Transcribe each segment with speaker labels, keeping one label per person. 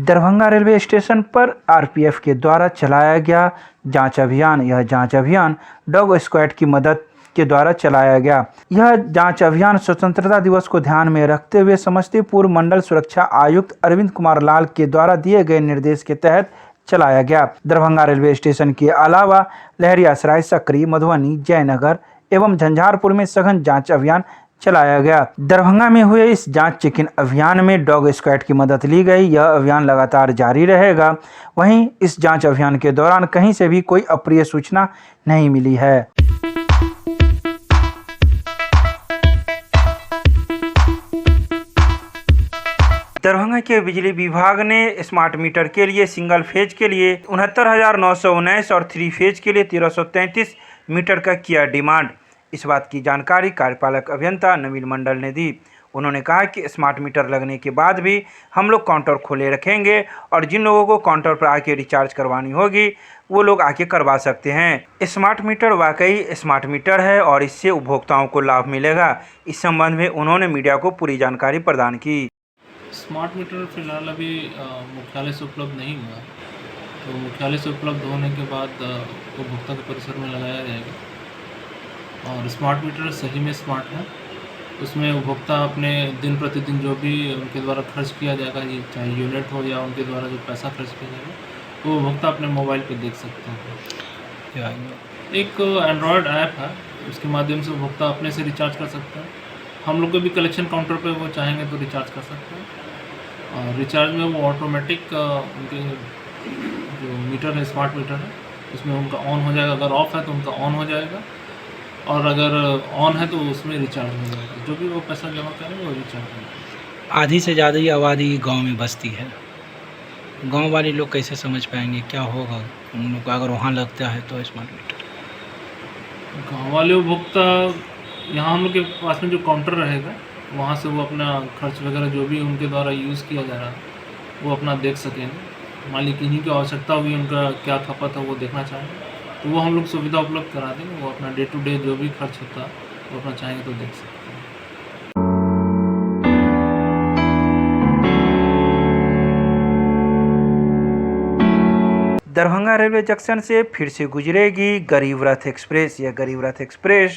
Speaker 1: Darbhanga railway station पर RPF के द्वारा चलाया गया जांच अभियान। यह जांच अभियान डॉग स्क्वाड की मदद के द्वारा चलाया गया। यह जांच अभियान स्वतंत्रता दिवस को ध्यान में रखते हुए समस्तीपुर मंडल सुरक्षा आयुक्त अरविंद कुमार लाल के द्वारा दिए गए निर्देश के तहत चलाया गया। दरभंगा रेलवे स्टेशन के अलावा लहरियासराय, सकरी, मधुबनी, जयनगर एवं झंझारपुर में सघन जांच अभियान चलाया गया। दरभंगा में हुए इस जांच चेकिंग अभियान में डॉग स्क्वाड की मदद ली गई। यह अभियान लगातार जारी रहेगा। वहीं इस जांच अभियान के दौरान कहीं से भी कोई अप्रिय सूचना नहीं मिली है। दरभंगा के बिजली विभाग ने स्मार्ट मीटर के लिए सिंगल फेज के लिए 69,919 और 3 फेज के लिए 1,333 मीटर का किया डिमांड। इस बात की जानकारी कार्यपालक अभियंता नवीन मंडल ने दी। उन्होंने कहा कि स्मार्ट मीटर लगने के बाद भी हम लोग काउंटर खोले रखेंगे और जिन लोगों को काउंटर पर आके रिचार्ज करवानी होगी वो लोग आके करवा सकते हैं। स्मार्ट मीटर वाकई स्मार्ट मीटर है और इससे उपभोक्ताओं को लाभ मिलेगा। इस संबंध में उन्होंने मीडिया को पूरी जानकारी प्रदान की।
Speaker 2: स्मार्ट मीटर फिलहाल अभी मुख्यालय से उपलब्ध नहीं हुआ, तो मुख्यालय से उपलब्ध होने के बाद उपभोक्ता के परिसर में लगाया जाएगा। और स्मार्ट मीटर सही में स्मार्ट है, उसमें उपभोक्ता अपने दिन प्रतिदिन जो भी उनके द्वारा खर्च किया जाएगा, चाहे यूनिट हो या उनके द्वारा जो पैसा खर्च किया जाएगा, वो उपभोक्ता अपने मोबाइल पर देख सकते हैं। एक एंड्रॉयड ऐप है, उसके माध्यम से उपभोक्ता अपने से रिचार्ज कर सकता है। हम लोग को भी कलेक्शन काउंटर पे वो चाहेंगे तो रिचार्ज कर सकते हैं। और रिचार्ज में वो ऑटोमेटिक उनके जो मीटर है, स्मार्ट मीटर है, उसमें उनका ऑन हो जाएगा। अगर ऑफ है तो उनका ऑन हो जाएगा और अगर ऑन है तो उसमें रिचार्ज हो जाएगा। जो भी वो पैसा जमा करेंगे वो रिचार्ज हो जाएगा।
Speaker 3: आधी से ज़्यादा ही आबादी गांव में बसती है। गांव वाले लोग कैसे समझ पाएंगे क्या होगा उन लोग का अगर वहाँ लगता है तो स्मार्ट मीटर?
Speaker 2: गाँव वाले उपभोक्ता यहाँ हम लोग के पास में जो काउंटर रहेगा वहाँ से वो अपना खर्च वगैरह जो भी उनके द्वारा यूज़ किया जा रहा है वो अपना देख सकेंगे। मान ली किन्हीं की आवश्यकता होगी, उनका क्या खपत है वो देखना चाहेंगे तो वो हम लोग सुविधा उपलब्ध करा देंगे। वो अपना डे टू डे जो भी खर्च होता है वो अपना चाहेंगे तो देख सकते हैं।
Speaker 1: दरभंगा रेलवे जंक्शन से फिर से गुजरेगी गरीब रथ एक्सप्रेस। यह गरीब रथ एक्सप्रेस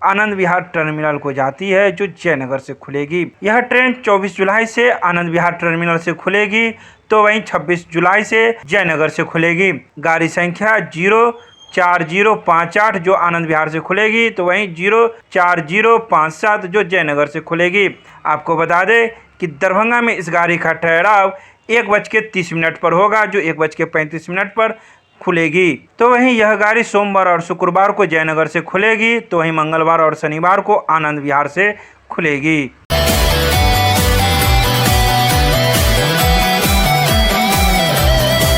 Speaker 1: आनंद विहार टर्मिनल को जाती है जो जयनगर से खुलेगी। यह ट्रेन 24 जुलाई से आनंद विहार टर्मिनल से खुलेगी तो वहीं 26 जुलाई से जयनगर से खुलेगी। गाड़ी संख्या 04058 जो आनंद विहार से खुलेगी तो वहीं 04057 जो जयनगर से खुलेगी। आपको बता दें कि दरभंगा में इस गाड़ी का ठहराव 1:30 पर होगा जो 1:35 पर खुलेगी। तो वहीं यह गाड़ी सोमवार और शुक्रवार को जयनगर से खुलेगी तो वहीं मंगलवार और शनिवार को आनंद विहार से खुलेगी।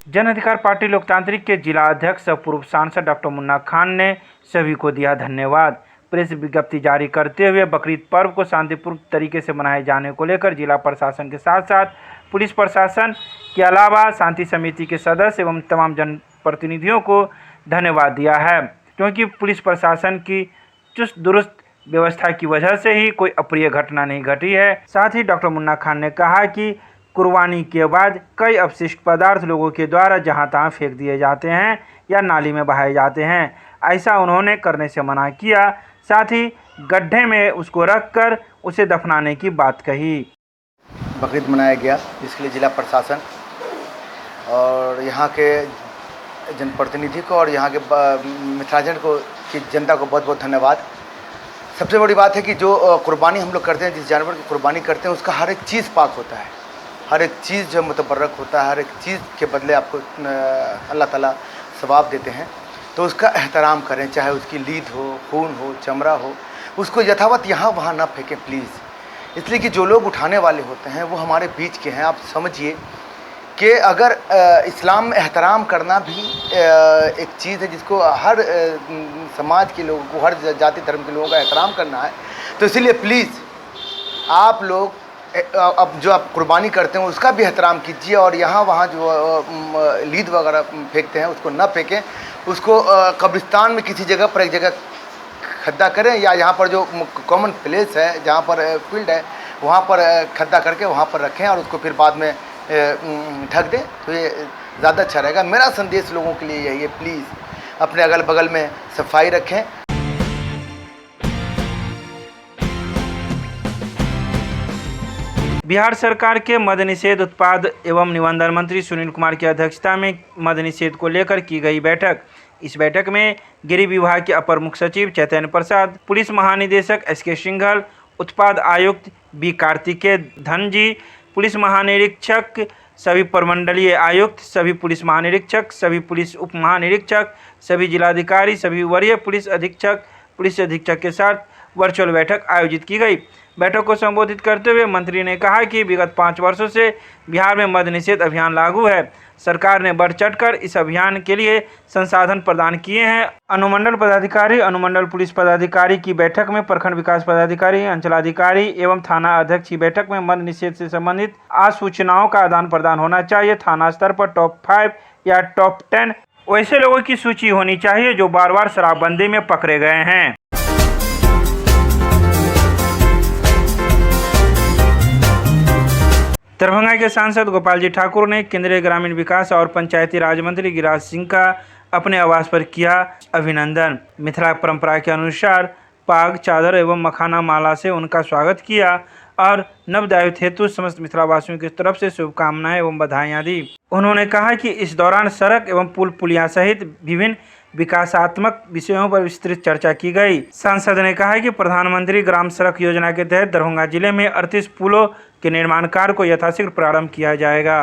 Speaker 1: जन अधिकार पार्टी लोकतांत्रिक के जिला अध्यक्ष और पूर्व सांसद डॉक्टर मुन्ना खान ने सभी को दिया धन्यवाद। प्रेस विज्ञप्ति जारी करते हुए बकरीद पर्व को शांतिपूर्ण तरीके से मनाए जाने को लेकर जिला प्रशासन के साथ साथ पुलिस प्रशासन के अलावा शांति समिति के सदस्य एवं तमाम जनप्रतिनिधियों को धन्यवाद दिया है, क्योंकि पुलिस प्रशासन की चुस्त दुरुस्त व्यवस्था की वजह से ही कोई अप्रिय घटना नहीं घटी है। साथ ही डॉक्टर मुन्ना खान ने कहा कि कुर्बानी के बाद कई अपशिष्ट पदार्थ लोगों के द्वारा जहां तहां फेंक दिए जाते हैं या नाली में बहाए जाते हैं। ऐसा उन्होंने करने से मना किया। साथ ही गड्ढे में उसको रखकर उसे दफनाने की बात कही।
Speaker 4: बकरीद मनाया गया जिसके लिए जिला प्रशासन और यहाँ के जनप्रतिनिधि को और यहाँ के मिथिलांचल को की जनता को बहुत बहुत धन्यवाद। सबसे बड़ी बात है कि जो कुर्बानी हम लोग करते हैं, जिस जानवर की कुर्बानी करते हैं उसका हर एक चीज़ पाक होता है, हर एक चीज़ जो मुतबर्रक होता है, हर एक चीज़ के बदले आपको अल्लाह ताला सवाब देते हैं। तो उसका एहतराम करें, चाहे उसकी लीद हो, खून हो, चमड़ा हो, उसको यथावत यहाँ वहाँ ना फेंकें प्लीज़। इसलिए कि जो लोग उठाने वाले होते हैं वो हमारे बीच के हैं। आप समझिए कि अगर इस्लाम में एहतराम करना भी एक चीज़ है जिसको हर समाज के लोगों को, हर जाति धर्म के लोगों का एहतराम करना है, तो इसीलिए प्लीज़ आप लोग अब जो आप कुर्बानी करते हैं उसका भी एहतराम कीजिए और यहाँ वहाँ जो लीद वगैरह फेंकते हैं उसको ना फेंकें। उसको कब्रिस्तान में किसी जगह पर एक जगह खड्डा करें या यहाँ पर जो कॉमन प्लेस है, जहाँ पर फील्ड है, वहाँ पर खड्डा करके वहाँ पर रखें और उसको फिर बाद में ढक दें तो ये ज़्यादा अच्छा रहेगा। मेरा संदेश लोगों के लिए यही है, प्लीज़ अपने अगल बगल में सफाई रखें।
Speaker 1: बिहार सरकार के मद्य निषेध उत्पाद एवं निबंधन मंत्री सुनील कुमार की अध्यक्षता में मद्य निषेध को लेकर की गई बैठक। इस बैठक में गृह विभाग के अपर मुख्य सचिव चैतन्य प्रसाद, पुलिस महानिदेशक एस.के. सिंघल, उत्पाद आयुक्त बी. कार्तिकेय धनजी, पुलिस महानिरीक्षक, सभी प्रमंडलीय आयुक्त, सभी पुलिस महानिरीक्षक, सभी पुलिस उप महानिरीक्षक, सभी जिलाधिकारी, सभी वरीय पुलिस अधीक्षक के साथ वर्चुअल बैठक आयोजित की गई। बैठक को संबोधित करते हुए मंत्री ने कहा कि विगत 5 वर्षों से बिहार में मद्य निषेध अभियान लागू है। सरकार ने बढ़ चढ़कर इस अभियान के लिए संसाधन प्रदान किए हैं। अनुमंडल पदाधिकारी, अनुमंडल पुलिस पदाधिकारी की बैठक में प्रखंड विकास पदाधिकारी, अंचलाधिकारी एवं थाना अध्यक्ष की बैठक में मद्य निषेध से संबंधित सूचनाओं का आदान प्रदान होना चाहिए। थाना स्तर पर टॉप 5 या टॉप 10 वैसे लोगों की सूची होनी चाहिए जो बार बार शराबबंदी में पकड़े गए हैं। दरभंगा के सांसद गोपाल जी ठाकुर ने केंद्रीय ग्रामीण विकास और पंचायती राज मंत्री गिरिराज सिंह का अपने आवास पर किया अभिनंदन। मिथिला परंपरा के अनुसार पाग, चादर एवं मखाना माला से उनका स्वागत किया और नवदायुत हेतु समस्त मिथिलावासियों की तरफ से शुभकामनाएं एवं बधाइयां दी। उन्होंने कहा कि इस दौरान सड़क एवं पुल पुलिया सहित विभिन्न विकासात्मक विषयों पर विस्तृत चर्चा की गई। सांसद ने कहा कि प्रधानमंत्री ग्राम सड़क योजना के तहत दरभंगा जिले में 38 पुलों के निर्माण कार्य को यथाशीघ्र प्रारंभ किया जाएगा।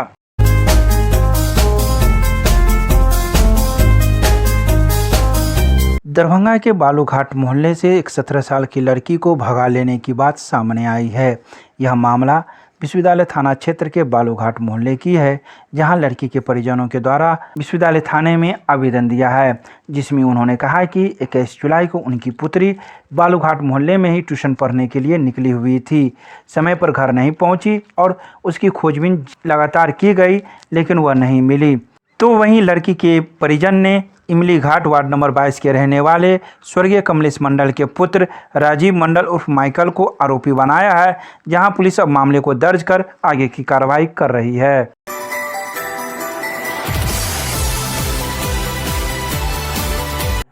Speaker 1: दरभंगा के बालूघाट मोहल्ले से एक 17 साल की लड़की को भगा लेने की बात सामने आई है। यह मामला विश्वविद्यालय थाना क्षेत्र के बालूघाट मोहल्ले की है, जहां लड़की के परिजनों के द्वारा विश्वविद्यालय थाने में आवेदन दिया है, जिसमें उन्होंने कहा कि 21 जुलाई को उनकी पुत्री बालूघाट मोहल्ले में ही ट्यूशन पढ़ने के लिए निकली हुई थी। समय पर घर नहीं पहुंची और उसकी खोजबीन लगातार की गई, लेकिन वह नहीं मिली। तो वहीं लड़की के परिजन ने इमली घाट वार्ड नंबर 22 के रहने वाले स्वर्गीय कमलेश मंडल के पुत्र राजीव मंडल उर्फ माइकल को आरोपी बनाया है, जहां पुलिस अब मामले को दर्ज कर आगे की कार्रवाई कर रही है।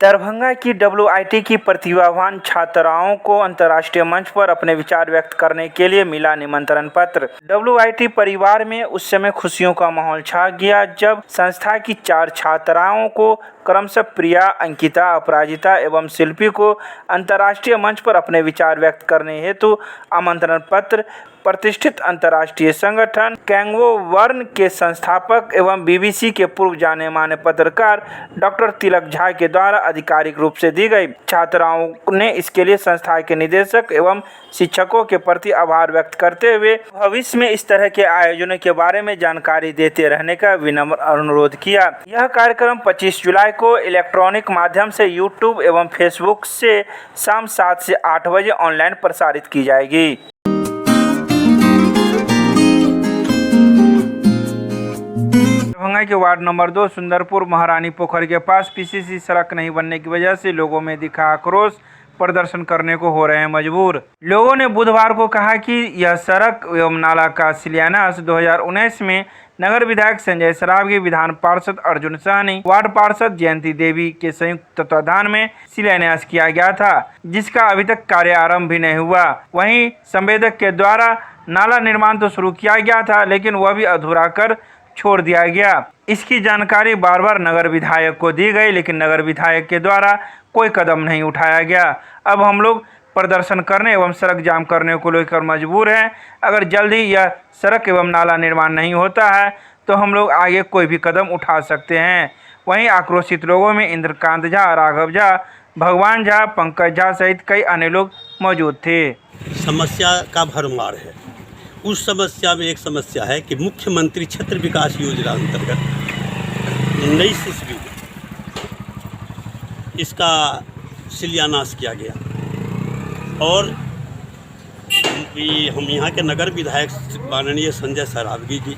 Speaker 1: दरभंगा की WIT की प्रतिभावान छात्राओं को अंतर्राष्ट्रीय मंच पर अपने विचार व्यक्त करने के लिए मिला निमंत्रण पत्र। WIT परिवार में उस समय खुशियों का माहौल छा गया जब संस्था की 4 छात्राओं को क्रमशः प्रिया, अंकिता, अपराजिता एवं शिल्पी को अंतर्राष्ट्रीय मंच पर अपने विचार व्यक्त करने हेतु आमंत्रण पत्र प्रतिष्ठित अंतर्राष्ट्रीय संगठन कैंगो वर्ण के संस्थापक एवं BBC के पूर्व जाने माने पत्रकार डॉक्टर तिलक झा के द्वारा आधिकारिक रूप से दी गई। छात्राओं ने इसके लिए संस्था के निदेशक एवं शिक्षकों के प्रति आभार व्यक्त करते हुए भविष्य में इस तरह के आयोजनों के बारे में जानकारी देते रहने का विनम्र अनुरोध किया। यह कार्यक्रम 25 जुलाई को इलेक्ट्रॉनिक माध्यम से YouTube एवं Facebook से शाम 7 से 8 बजे ऑनलाइन प्रसारित की जाएगी। दरभंगा के वार्ड नंबर 2 सुंदरपुर महारानी पोखर के पास PCC सड़क नहीं बनने की वजह से लोगों में दिखा आक्रोश, प्रदर्शन करने को हो रहे हैं मजबूर। लोगों ने बुधवार को कहा कि यह सड़क एवं नाला का शिलान्यास 2019 में नगर विधायक संजय सरावगी, विधान पार्षद अर्जुन साहनी, वार्ड पार्षद जयंती देवी के संयुक्त तत्वाधान में शिलान्यास किया गया था, जिसका अभी तक कार्य आरंभ भी नहीं हुआ। वहीं संवेदक के द्वारा नाला निर्माण तो शुरू किया गया था, लेकिन वह भी अधूरा कर छोड़ दिया गया। इसकी जानकारी बार बार नगर विधायक को दी गई, लेकिन नगर विधायक के द्वारा कोई कदम नहीं उठाया गया। अब हम लोग प्रदर्शन करने एवं सड़क जाम करने को लेकर मजबूर हैं। अगर जल्द ही यह सड़क एवं नाला निर्माण नहीं होता है तो हम लोग आगे कोई भी कदम उठा सकते हैं। वहीं आक्रोशित लोगों में इंद्रकांत झा, राघव झा, भगवान झा, पंकज झा सहित कई अन्य लोग मौजूद थे।
Speaker 5: समस्या का भरमार है। उस समस्या में एक समस्या है कि मुख्यमंत्री क्षेत्र विकास योजना अंतर्गत 19 ईस्वी में इसका शिलान्यास किया गया और हम यहाँ के नगर विधायक माननीय संजय सरावगी जी,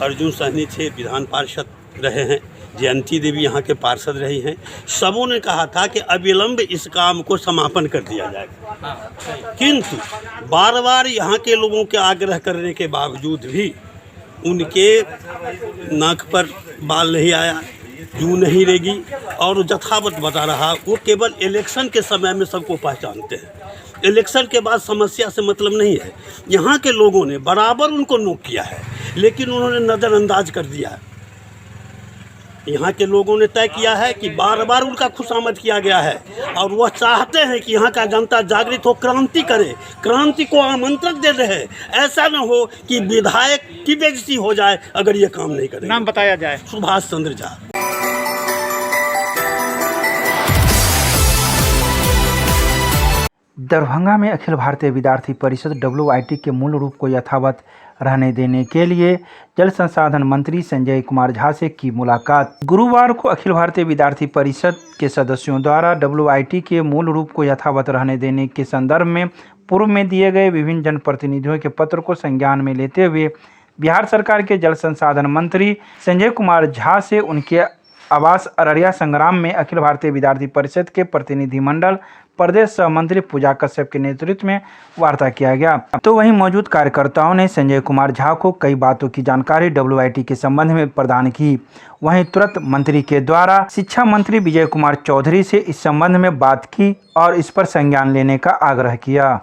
Speaker 5: अर्जुन साहनी थे, विधान पार्षद रहे हैं, जयंती देवी यहाँ के पार्षद रही हैं। सबों ने कहा था कि अविलंब इस काम को समापन कर दिया जाएगा, किंतु बार बार यहाँ के लोगों के आग्रह करने के बावजूद भी उनके नाक पर बाल नहीं आया, जूं नहीं रेगी, और यथावत बता रहा। वो केवल इलेक्शन के समय में सबको पहचानते हैं, इलेक्शन के बाद समस्या से मतलब नहीं है। यहाँ के लोगों ने बराबर उनको नोक किया है, लेकिन उन्होंने नज़रअंदाज कर दिया है। यहाँ के लोगों ने तय किया है कि बार बार उनका खुशामद किया गया है, और वह चाहते हैं कि यहाँ का जनता जागृत हो, क्रांति करे, क्रांति को आमंत्रण दे रहे हैं। ऐसा न हो कि विधायक की बेइज्जती हो जाए अगर ये काम नहीं करें।
Speaker 1: नाम बताया जाए।
Speaker 5: सुभाष चंद्र झा।
Speaker 1: दरभंगा में अखिल भारतीय विद्यार्थी परिषद WIT के मूल रूप को यथावत रहने देने के लिए जल संसाधन मंत्री संजय कुमार झा से की मुलाकात। गुरुवार को अखिल भारतीय विद्यार्थी परिषद के सदस्यों द्वारा WIT के मूल रूप को यथावत रहने देने के संदर्भ में पूर्व में दिए गए विभिन्न जनप्रतिनिधियों के पत्र को संज्ञान में लेते हुए बिहार सरकार के जल संसाधन मंत्री संजय कुमार झा से उनके आवास अररिया संग्राम में अखिल भारतीय विद्यार्थी परिषद के प्रतिनिधिमंडल प्रदेश सहमंत्री पूजा कश्यप के नेतृत्व में वार्ता किया गया। तो वहीं मौजूद कार्यकर्ताओं ने संजय कुमार झा को कई बातों की जानकारी WIT के संबंध में प्रदान की। वहीं तुरंत मंत्री के द्वारा शिक्षा मंत्री विजय कुमार चौधरी से इस संबंध में बात की और इस पर संज्ञान लेने का आग्रह किया।